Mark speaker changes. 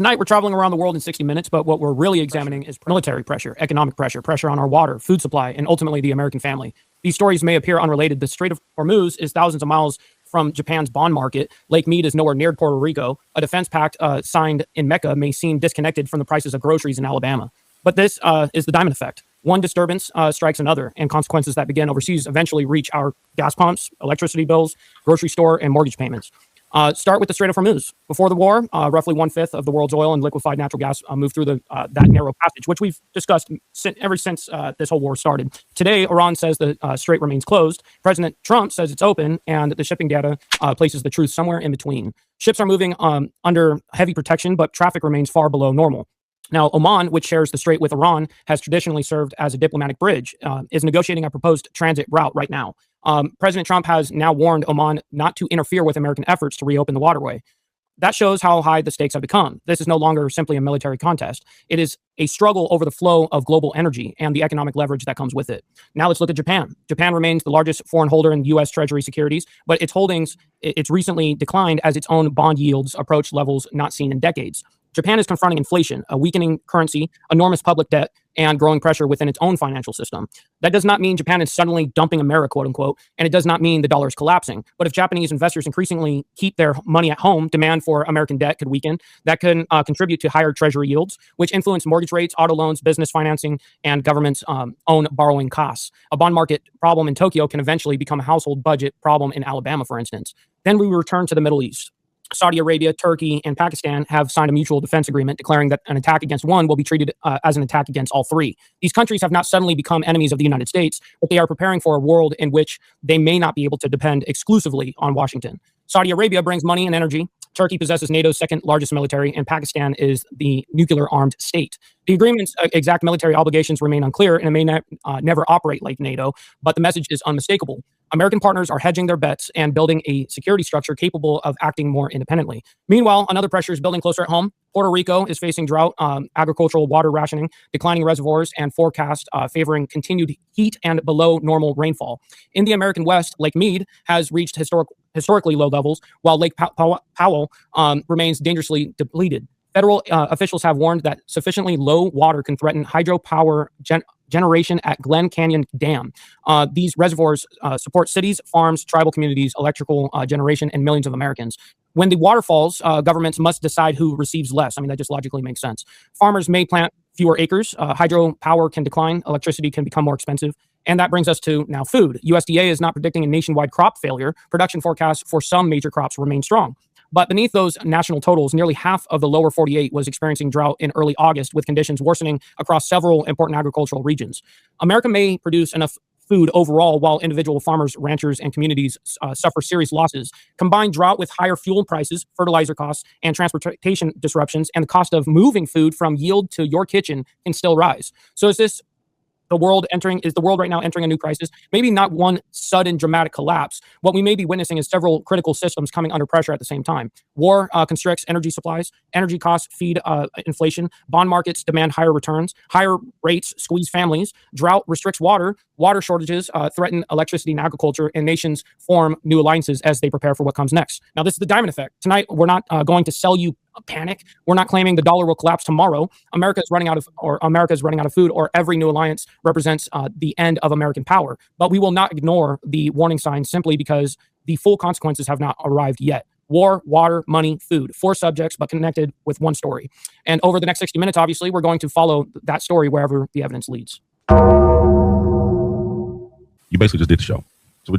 Speaker 1: Tonight, we're traveling around the world in 60 minutes, but what we're really examining is military pressure, economic pressure, pressure on our water, food supply, and ultimately the American family. These stories may appear unrelated. The Strait of Hormuz is thousands of miles from Japan's bond market. Lake Mead is nowhere near Puerto Rico. A defense pact signed in Mecca may seem disconnected from the prices of groceries in Alabama. But this is the diamond effect. One disturbance strikes another, and consequences that begin overseas eventually reach our gas pumps, electricity bills, grocery store, and mortgage payments. Start with the Strait of Hormuz. Before the war, roughly 1/5 of the world's oil and liquefied natural gas moved through that narrow passage, which we've discussed ever since this whole war started. Today, Iran says the strait remains closed. President Trump says it's open, and the shipping data places the truth somewhere in between. Ships are moving under heavy protection, but traffic remains far below normal. Now, Oman, which shares the strait with Iran, has traditionally served as a diplomatic bridge, is negotiating a proposed transit route right now. President Trump has now warned Oman not to interfere with American efforts to reopen the waterway. That shows how high the stakes have become. This is no longer simply a military contest. It is a struggle over the flow of global energy and the economic leverage that comes with it. Now let's look at Japan. Japan remains the largest foreign holder in U.S. Treasury securities, but its holdings, it's recently declined as its own bond yields approach levels not seen in decades. Japan is confronting inflation, a weakening currency, enormous public debt, and growing pressure within its own financial system. That does not mean Japan is suddenly dumping America, quote unquote, and it does not mean the dollar is collapsing. But if Japanese investors increasingly keep their money at home, demand for American debt could weaken. That can contribute to higher treasury yields, which influence mortgage rates, auto loans, business financing, and government's own borrowing costs. A bond market problem in Tokyo can eventually become a household budget problem in Alabama, for instance. Then we return to the Middle East. Saudi Arabia, Turkey, and Pakistan have signed a mutual defense agreement declaring that an attack against one will be treated as an attack against all three. These countries have not suddenly become enemies of the United States, but they are preparing for a world in which they may not be able to depend exclusively on Washington. Saudi Arabia brings money and energy. Turkey possesses NATO's second largest military, and Pakistan is the nuclear-armed state. The agreement's exact military obligations remain unclear, and it may never operate like NATO, but the message is unmistakable. American partners are hedging their bets and building a security structure capable of acting more independently. Meanwhile, another pressure is building closer at home. Puerto Rico is facing drought, agricultural water rationing, declining reservoirs, and forecast favoring continued heat and below normal rainfall. In the American West, Lake Mead has reached historically low levels, while Lake Powell remains dangerously depleted. Federal officials have warned that sufficiently low water can threaten hydropower generation at Glen Canyon Dam. These reservoirs support cities, farms, tribal communities, electrical generation, and millions of Americans. When the water falls, governments must decide who receives less. I mean, that just logically makes sense. Farmers may plant fewer acres. Hydropower can decline. Electricity can become more expensive. And that brings us to now food. USDA is not predicting a nationwide crop failure. Production forecasts for some major crops remain strong. But beneath those national totals, nearly half of the lower 48 was experiencing drought in early August, with conditions worsening across several important agricultural regions. America may produce enough food overall, while individual farmers, ranchers, and communities suffer serious losses. Combined drought with higher fuel prices, fertilizer costs, and transportation disruptions, and the cost of moving food from yield to your kitchen can still rise. So is the world right now entering a new crisis? Maybe not one sudden dramatic collapse. What we may be witnessing is several critical systems coming under pressure at the same time. War constricts energy supplies. Energy costs feed inflation. Bond markets demand higher returns. Higher rates squeeze families. Drought restricts water. Water shortages threaten electricity and agriculture, and nations form new alliances as they prepare for what comes next. Now, this is the diamond effect. Tonight, we're not going to sell you a panic. We're not claiming the dollar will collapse tomorrow. America is running out of food, or every new alliance represents the end of American power. But we will not ignore the warning signs simply because the full consequences have not arrived yet. War, water, money, food. 4 subjects, but connected with one story. And over the next 60 minutes, obviously, we're going to follow that story wherever the evidence leads.
Speaker 2: You basically just did the show. So